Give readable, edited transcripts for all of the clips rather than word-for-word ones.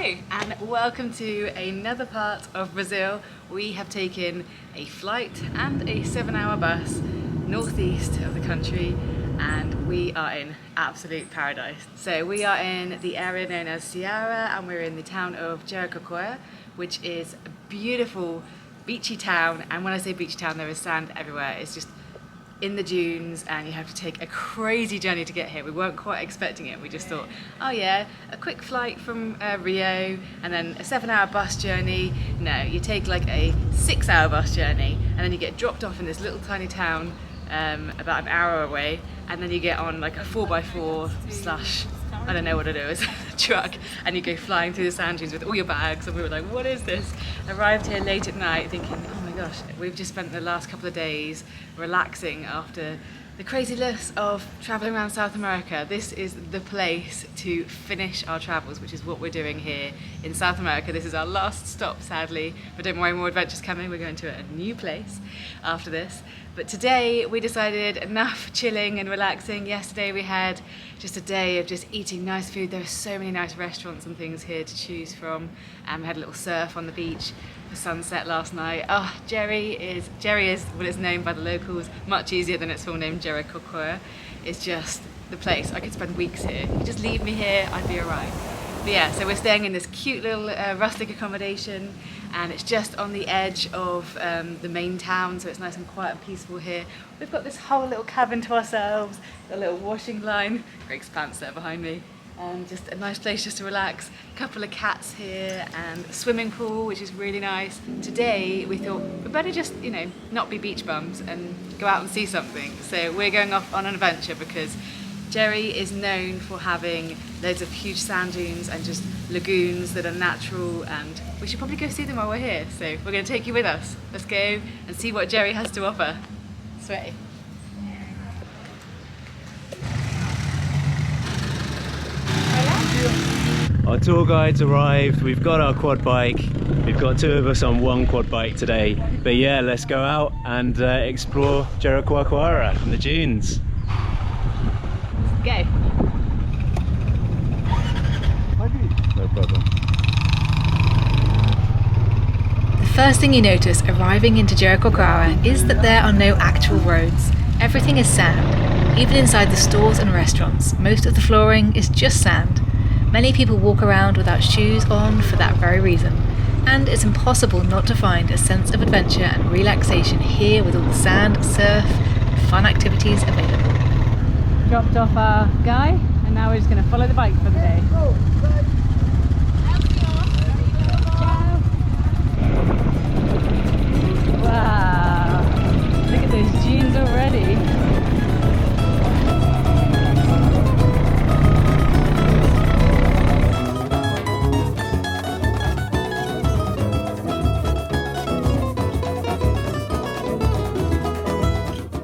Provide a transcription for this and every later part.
Hello and welcome to another part of Brazil. We have taken a flight and a 7-hour bus northeast of the country and we are in absolute paradise. So we are in the area known as Ceará and we're in the town of Jericoacoara, which is a beautiful beachy town, and when I say beachy town there is sand everywhere. It's just in the dunes and you have to take a crazy journey to get here. We weren't quite expecting it. We just thought, oh yeah, a quick flight from Rio and then a 7-hour bus journey. No, you take like a 6-hour bus journey and then you get dropped off in this little tiny town about an hour away, and then you get on like a 4x4 slash, I don't know what it is, truck, and you go flying through the sand dunes with all your bags. And we were like, what is this? Arrived here late at night thinking, oh my gosh, we've just spent the last couple of days relaxing after the craziness of traveling around South America. This is the place to finish our travels, which is what we're doing here in South America. This is our last stop, sadly, but don't worry, more adventures coming. We're going to a new place after this. But today we decided enough chilling and relaxing. Yesterday we had just a day of just eating nice food. There are so many nice restaurants and things here to choose from. We had a little surf on the beach for sunset last night. Oh, Jeri is what is known by the locals, much easier than its full name, Jericoacoara. It's just the place. I could spend weeks here. You just leave me here, I'd be alright. But yeah, so we're staying in this cute little rustic accommodation, and it's just on the edge of the main town, so it's nice and quiet and peaceful here. We've got this whole little cabin to ourselves, a little washing line, Greg's pants there behind me, and just a nice place just to relax. A couple of cats here and a swimming pool, which is really nice. Today we thought we'd better just, not be beach bums and go out and see something. So we're going off on an adventure because Jeri is known for having loads of huge sand dunes and just lagoons that are natural, and we should probably go see them while we're here. So we're going to take you with us. Let's go and see what Jeri has to offer. Sweaty. Our tour guide's arrived. We've got our quad bike. We've got 2 of us on one quad bike today. But yeah, let's go out and explore Jericoacoara and the dunes. Go. No problem. The first thing you notice arriving into Jericoacoara is that there are no actual roads. Everything is sand. Even inside the stores and restaurants, most of the flooring is just sand. Many people walk around without shoes on for that very reason. And it's impossible not to find a sense of adventure and relaxation here with all the sand, surf, and fun activities available. Dropped off our guy and now we're just going to follow the bike for the day. Ciao. Wow, look at those dunes already.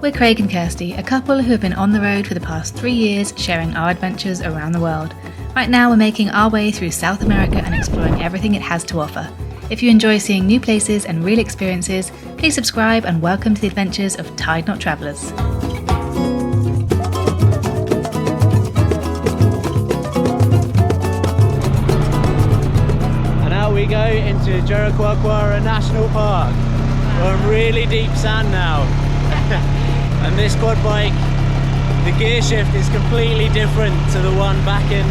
We're Craig and Kirsty, a couple who have been on the road for the past 3 years sharing our adventures around the world. Right now we're making our way through South America and exploring everything it has to offer. If you enjoy seeing new places and real experiences, please subscribe and welcome to the adventures of Tide Knot Travellers. And out we go into Jericoacoara National Park. We're on really deep sand now. And this quad bike, the gear shift is completely different to the one back in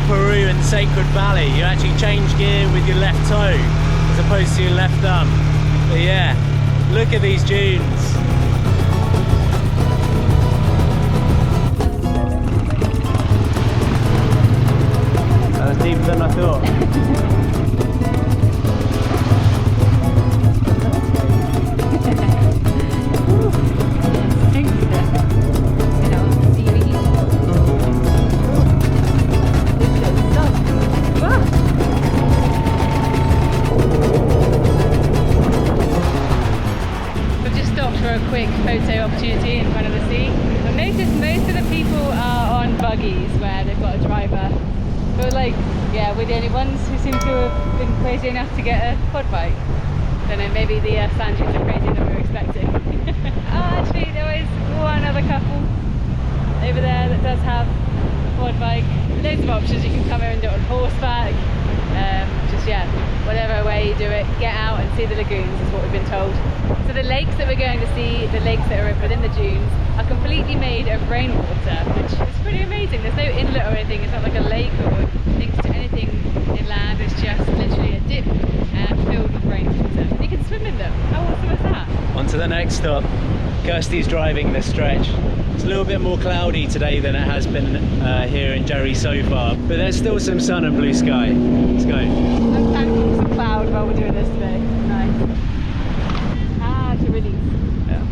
Peru in Sacred Valley. You actually change gear with your left toe as opposed to your left thumb. But yeah, look at these dunes. That was deeper than I thought. Photo opportunity in front of the sea. I've noticed most of the people are on buggies where they've got a driver. But we're the only ones who seem to have been crazy enough to get a quad bike. Don't know, maybe the sand dunes are crazier than we were expecting. Actually there is one other couple over there that does have a quad bike. Loads of options. You can come here and do it on horseback, Just yeah, whatever way you do it, get out and see the lagoons is what we've been told. So the lakes that we're going to see, the lakes that are within the dunes, are completely made of rainwater, which is pretty amazing. There's no inlet or anything, it's not like a lake or links to anything inland, it's just literally a dip and filled with rainwater. And you can swim in them. How awesome is that? On to the next stop. Kirsty's driving this stretch. It's a little bit more cloudy today than it has been here in Jeri so far, but there's still some sun and blue sky. Let's go. I'm thankful for some cloud while we're doing this today. Nice. Ah, to release. Yeah.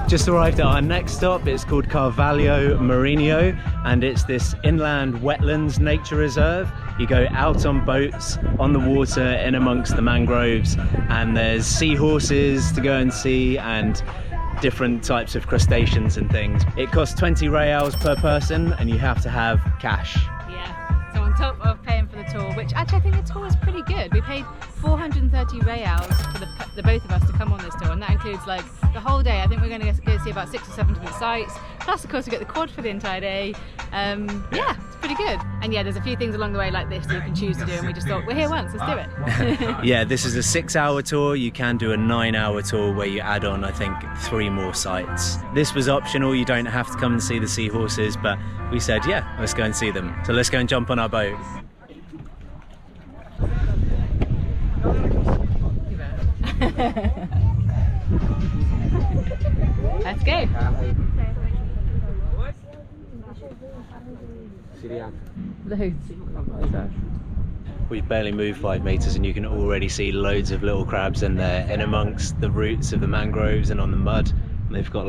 Just arrived at our next stop. It's called Carvalho Marinho, and it's this inland wetlands nature reserve. You go out on boats on the water in amongst the mangroves, and there's seahorses to go and see and different types of crustaceans and things. It costs 20 reals per person, and you have to have cash. Yeah, so on top of paying for the tour, which actually I think the tour is pretty good. We paid 430 reals for the both of us to come on this tour, and that includes like the whole day. I think we're going to go see about 6 or 7 different sites, plus of course we get the quad for the entire day. Yeah, it's pretty good. And yeah, there's a few things along the way like this that you can choose to do, and we just thought, we're here once, let's do it. Yeah, this is a 6-hour tour. You can do a 9-hour tour where you add on, I think, 3 more sites. This was optional. You don't have to come and see the seahorses, but we said, yeah, let's go and see them. So let's go and jump on our boat. Let's go. Loads. We've barely moved 5 meters and you can already see loads of little crabs in there, in amongst the roots of the mangroves and on the mud. And they've got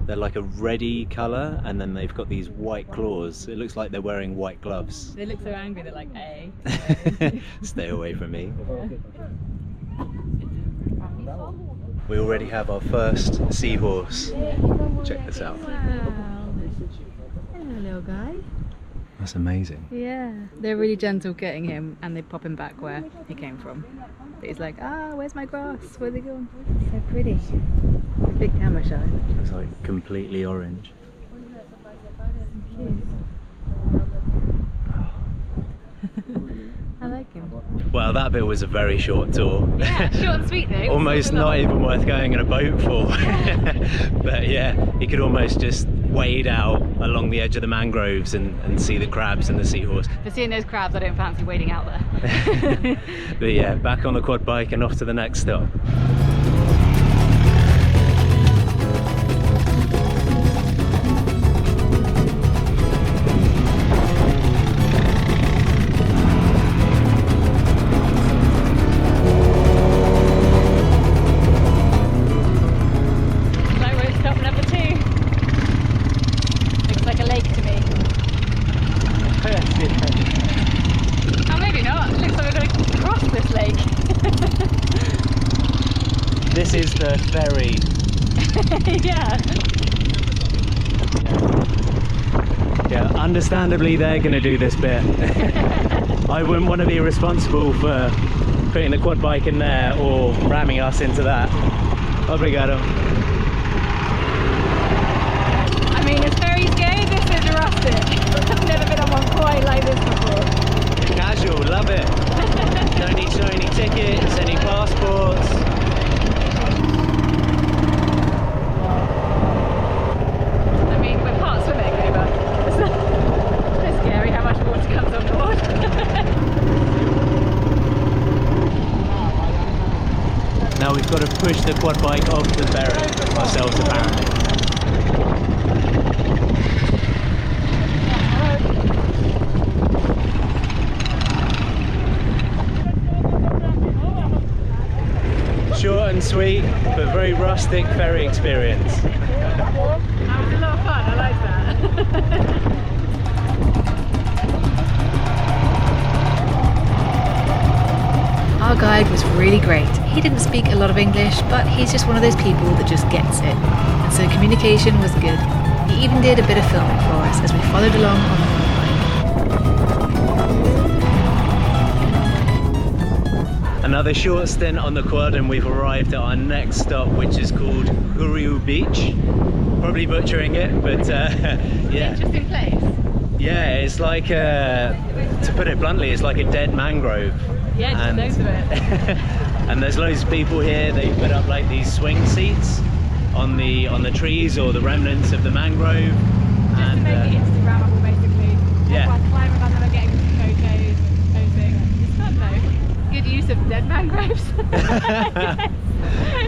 they're like a reddy colour, and then they've got these white claws. It looks like they're wearing white gloves. They look so angry, they're like, hey. Stay away from me. We already have our first seahorse. Check this out. Wow. Hello, little guy. That's amazing. Yeah. They're really gentle getting him, and they pop him back where he came from. But he's like, where's my grass? Where's he going? So pretty. A big camera shot. It's like completely orange. Cute. I like him. Well, that bit was a very short tour. Yeah, short and sweet though. Almost not even worth going in a boat for. But yeah, you could almost just wade out along the edge of the mangroves and see the crabs and the seahorse. For seeing those crabs, I don't fancy wading out there. But yeah, back on the quad bike and off to the next stop. This is the ferry. Yeah. Yeah, understandably they're going to do this bit. I wouldn't want to be responsible for putting the quad bike in there or ramming us into that. Obrigado. I mean, as ferries go, this is rustic. I've never been on one quite like this before. Casual, love it. Don't need to show any tickets, any passports. Now we've got to push the quad bike off the ferry ourselves apparently. Short and sweet, but very rustic ferry experience. That was a lot of fun, I like that. Our guide was really great. He didn't speak a lot of English, but he's just one of those people that just gets it. And so communication was good. He even did a bit of filming for us as we followed along on the quad bike. Another short stint on the quad and we've arrived at our next stop, which is called Hurriu Beach. Probably butchering it, but yeah. Interesting place. Yeah, it's like, to put it bluntly, it's like a dead mangrove. Yeah, just loads of it. And there's loads of people here. They put up like these swing seats on the trees or the remnants of the mangrove. Just to make it Instagrammable, basically. Yeah. Everyone's climbing on them and getting photos and posing. It's fun though. Good use of dead mangroves.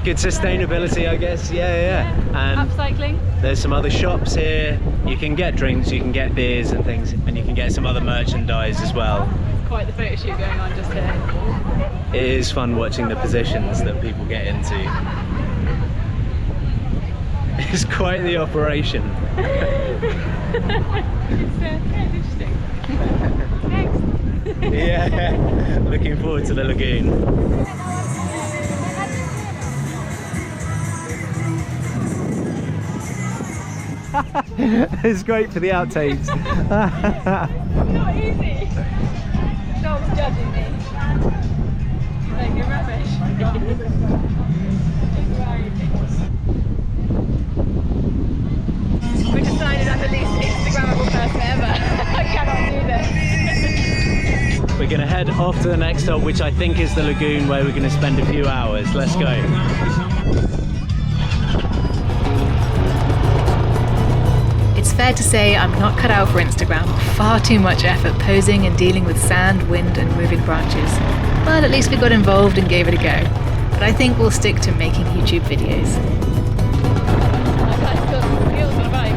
Good sustainability, I guess. Yeah. And upcycling. there's some other shops here. You can get drinks, you can get beers and things, and you can get some other merchandise as well. It's quite the photo shoot going on just here. It is fun watching the positions that people get into. It's quite the operation. It's interesting. Next. Yeah, looking forward to the lagoon. It's great for the outtakes. Not easy. Dog's judging me. Like, you're rubbish. We decided I'm the least Instagrammable person ever. I cannot do this. We're going to head off to the next stop, which I think is the lagoon, where we're going to spend a few hours. Let's go. It's fair to say I'm not cut out for Instagram. Far too much effort posing and dealing with sand, wind and moving branches. But at least we got involved and gave it a go. But I think we'll stick to making YouTube videos. That guy's got some skills on a bike.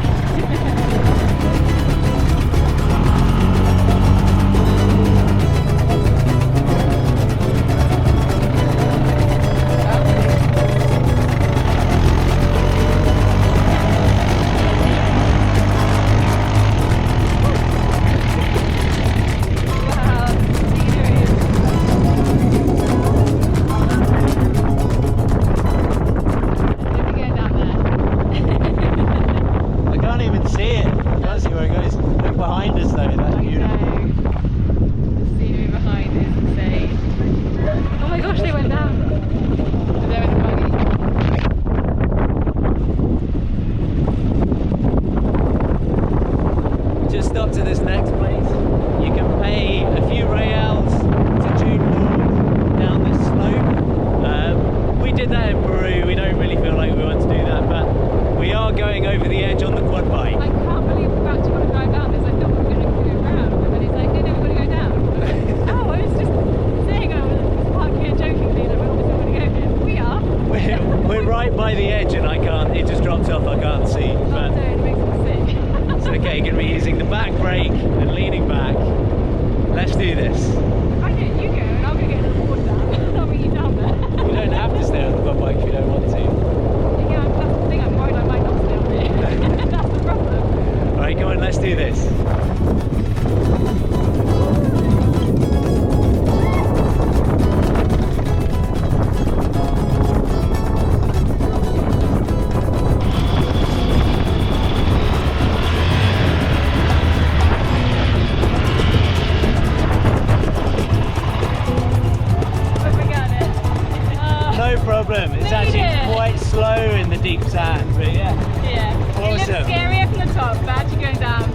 It's actually quite slow in the deep sand, but yeah. Yeah. Awesome. It looks scarier from the top, but actually going down.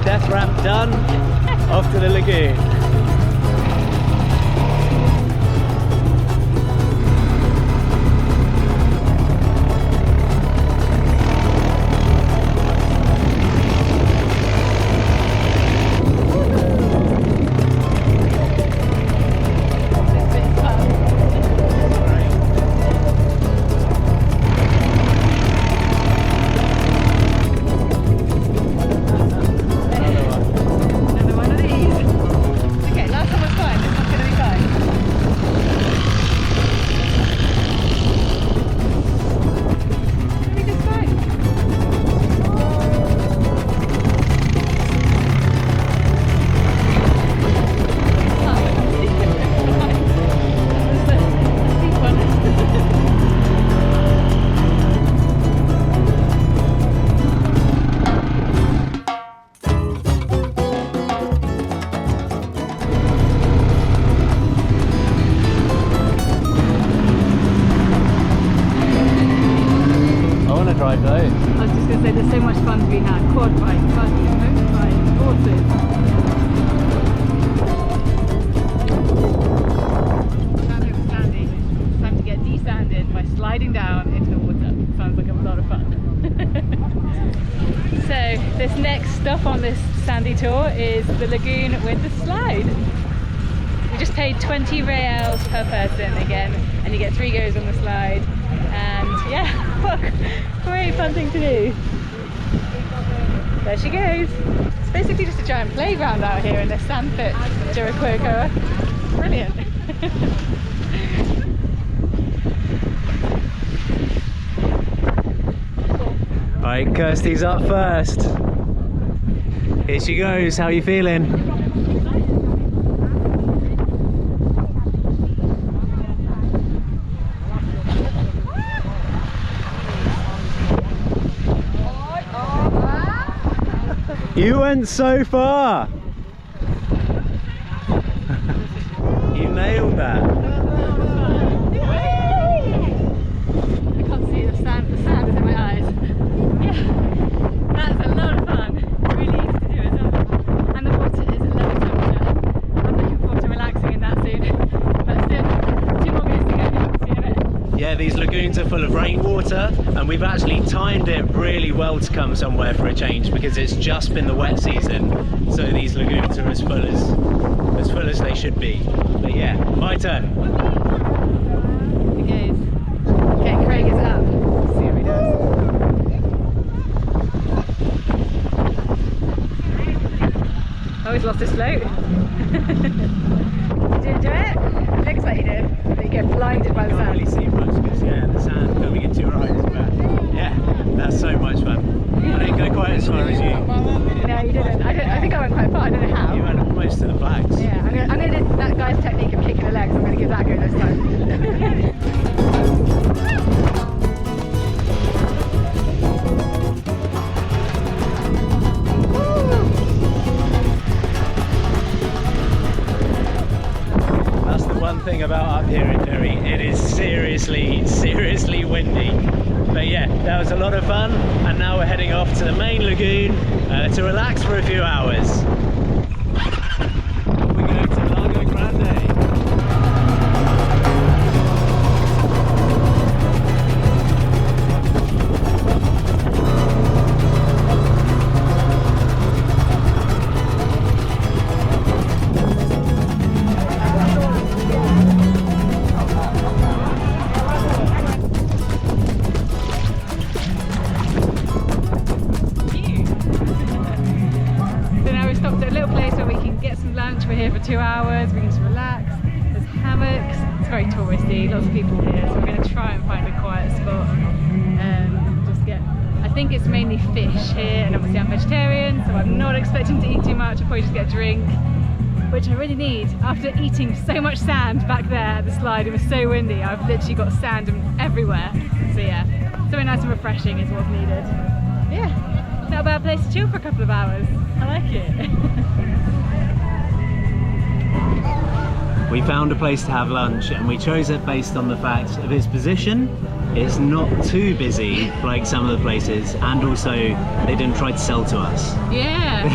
Death ramp done. Off to the lagoon. drive though. I was just going to say, there's so much fun to be had. Quad bike, buggy, motorbike, horses. Down here with Sandy. It's time to get desanded by sliding down into the water. Sounds like a lot of fun. So this next stop on this sandy tour is the lagoon with the slide. We just paid 20 reals per person again, and you get 3 goes on the slide. And yeah, what a great fun thing to do. There she goes. It's basically just a giant playground out here in the sand pit, Jericoacoara. Brilliant. Right, Kirsty's up first. Here she goes, how are you feeling? You went so far! You nailed that! I can't see the sand is in my eyes. Yeah, that's a lot of fun. Really easy to do as well. And the water is a lovely temperature. I'm looking forward to relaxing in that soon. But still, 2 more minutes to go. See you in a bit. Yeah, these lagoons are full of rainwater, and we've actually timed it really well to come somewhere for a change because it's just been the wet season, so these lagoons are as full as they should be. But yeah, my turn. It goes. Okay, Craig is up. Let's see what he does. Oh, he's lost his float. Did you enjoy it? It looks like you did, but you get blinded by the Can't sand. really see much because yeah, the sand coming into your eyes, but yeah, that's so much fun. I didn't go quite as far as you. No, you didn't. I think I went quite far. I don't know how. You went almost to the flags. Yeah, I'm gonna do that guy's technique of kicking the legs. I'm gonna give that a go this time. That's the one thing about up here in Jeri. It is seriously windy. But yeah, that was a lot of fun, and now we're heading off to the main lagoon to relax for a few hours. We go to Lago Grande. So now we've stopped at a little place where we can get some lunch. We're here for 2 hours. We can just relax. There's hammocks. It's very touristy. Lots of people here. So we're going to try and find a quiet spot. Just get. I think it's mainly fish here, and obviously I'm vegetarian, so I'm not expecting to eat too much. I'll probably just get a drink, which I really need. After eating so much sand back there at the slide, it was so windy. I've literally got sand everywhere. So yeah, something nice and refreshing is what's needed. Yeah, not a bad place to chill for a couple of hours. I like it. We found a place to have lunch, and we chose it based on the fact of its position. It's not too busy like some of the places, and also they didn't try to sell to us. Yeah,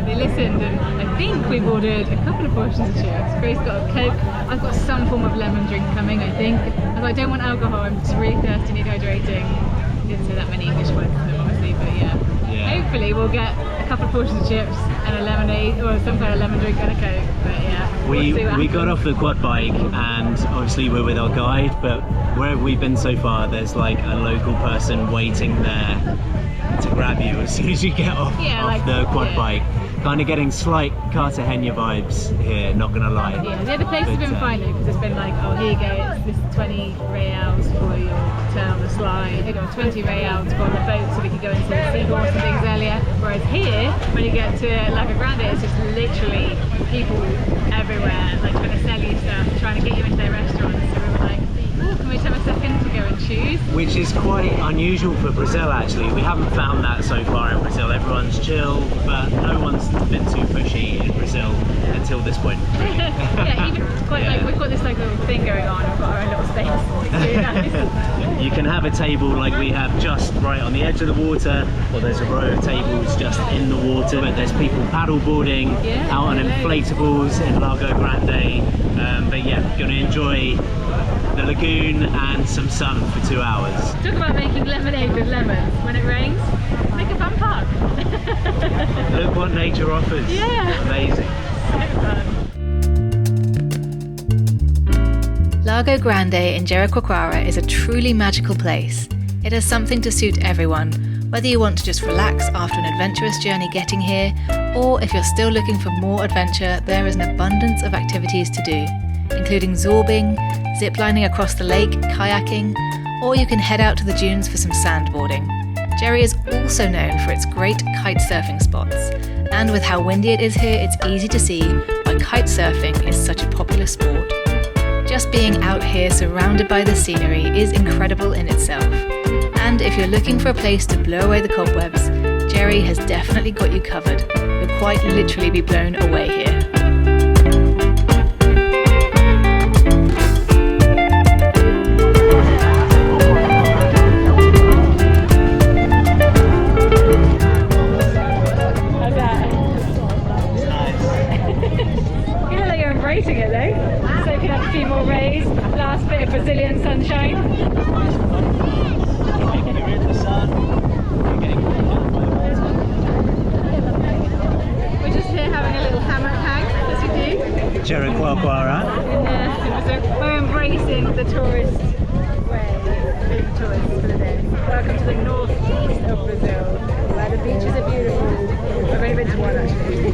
they listened, and I think we've ordered a couple of portions of chips. Grace got a Coke. I've got some form of lemon drink coming, I think. As I don't want alcohol, I'm just really thirsty, need hydrating. I didn't say that many English words, obviously, but yeah. Hopefully we'll get a couple of portions of chips and a lemonade, or some kind of lemon drink and a Coke, but yeah. We got off the quad bike, and obviously we're with our guide, but wherever we've been so far, there's like a local person waiting there to grab you as soon as you get off, the quad bike. Kind of getting slight Cartagena vibes here, not gonna lie. Yeah, the other place has been fine though, because it's been like, oh here you go, it's this 20 reals for your turn on the slide, or 20 reals for the boat so we could go into the Seahorse and things earlier. Whereas here, when you get to Lago Grande, it's just literally people everywhere, like trying to sell you stuff, trying to get you into their restaurants. So we were like, oh, can we just have a second to go and choose? Which is quite unusual for Brazil actually. We haven't found that so far in Brazil. Everyone's chill, but no one's been too pushy in Brazil until this point, really. Yeah, even quite like, we've got this like little thing going on. We've got our own little space. It's really nice. You can have a table like we have just right on the edge of the water, or there's a row of tables just in the water. But there's people paddle boarding out on inflatables in Lago Grande. But yeah, going to enjoy the lagoon and some sun for 2 hours. Talk about making lemonade with lemons. When it rains, make a fun park. Look what nature offers. Yeah. Amazing. So fun. Lago Grande in Jericoacoara is a truly magical place. It has something to suit everyone, whether you want to just relax after an adventurous journey getting here, or if you're still looking for more adventure, there is an abundance of activities to do, including zorbing, ziplining across the lake, kayaking, or you can head out to the dunes for some sandboarding. Jeri is also known for its great kite surfing spots, and with how windy it is here, it's easy to see why kite surfing is such a popular sport. Just being out here surrounded by the scenery is incredible in itself. And if you're looking for a place to blow away the cobwebs, Jeri has definitely got you covered. You'll quite literally be blown away here. It though, soaking up a few more rays, last bit of Brazilian sunshine. We're in the sun. We're just here having a little hammock hang, as we do. Jericoacoara. We're embracing the tourist way, being tourists for the day. Welcome to the northeast of Brazil, where the beaches are beautiful. I've only been to one actually,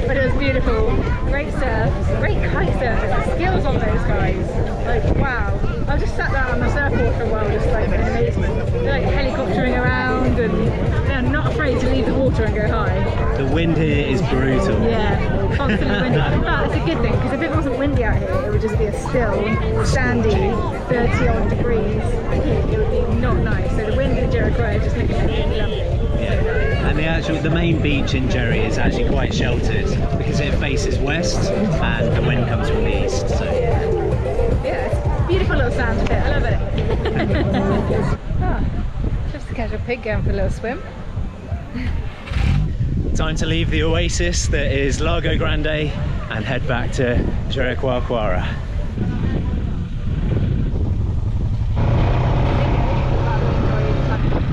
but it was beautiful. Great surf, great kite surfers, the skills on those guys. Like wow, I just sat there on the surfboard for a while, just like in amazement. They're like helicoptering around and they're not afraid to leave the water and go high. The wind here is brutal. Yeah, constantly windy. In fact, it's a good thing because if it wasn't windy out here, it would just be a still, sandy, 30 odd degrees. It would be not nice. So the wind in Jericoacoara just makes it lovely. Yeah. And the main beach in Jeri is actually quite sheltered because it faces west and the wind comes from the east. So yeah, it's a beautiful little sand pit. I love it. Just a casual pig going for a little swim. Time to leave the oasis that is Lago Grande and head back to Jericoacoara.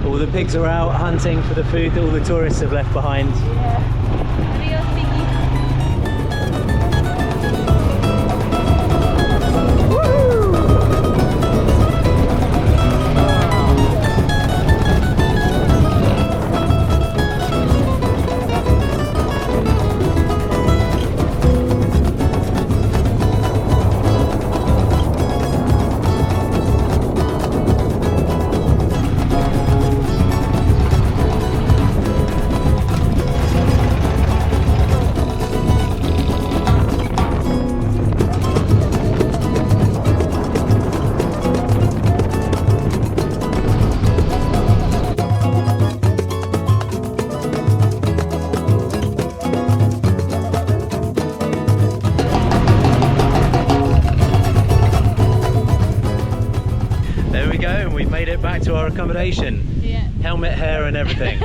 All the pigs are out hunting for the food that all the tourists have left behind. Made it back to our accommodation. Yeah. Helmet, hair and everything.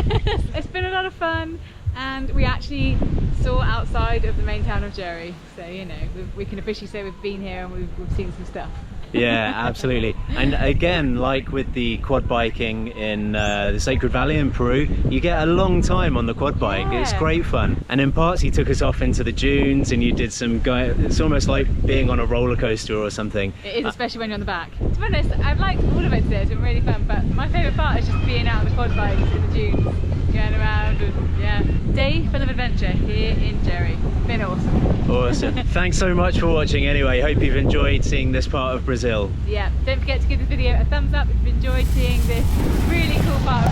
It's been a lot of fun and we actually saw outside of the main town of Jeri, so you know we can officially say we've been here and we've seen some stuff. Yeah, absolutely. And again, like with the quad biking in the Sacred Valley in Peru, you get a long time on the quad bike. Yeah. It's great fun. And in parts he took us off into the dunes and you did some it's almost like being on a roller coaster or something. It is, especially when you're on the back. To be honest, I've liked all of it today. It's been really fun, but my favourite part is just being out on the quad bikes in the dunes, going around and yeah. Day full of adventure here in Jeri. Been awesome. Awesome. Thanks so much for watching anyway. Hope you've enjoyed seeing this part of Brazil. Yeah, don't forget to give this video a thumbs up if you've enjoyed seeing this really cool part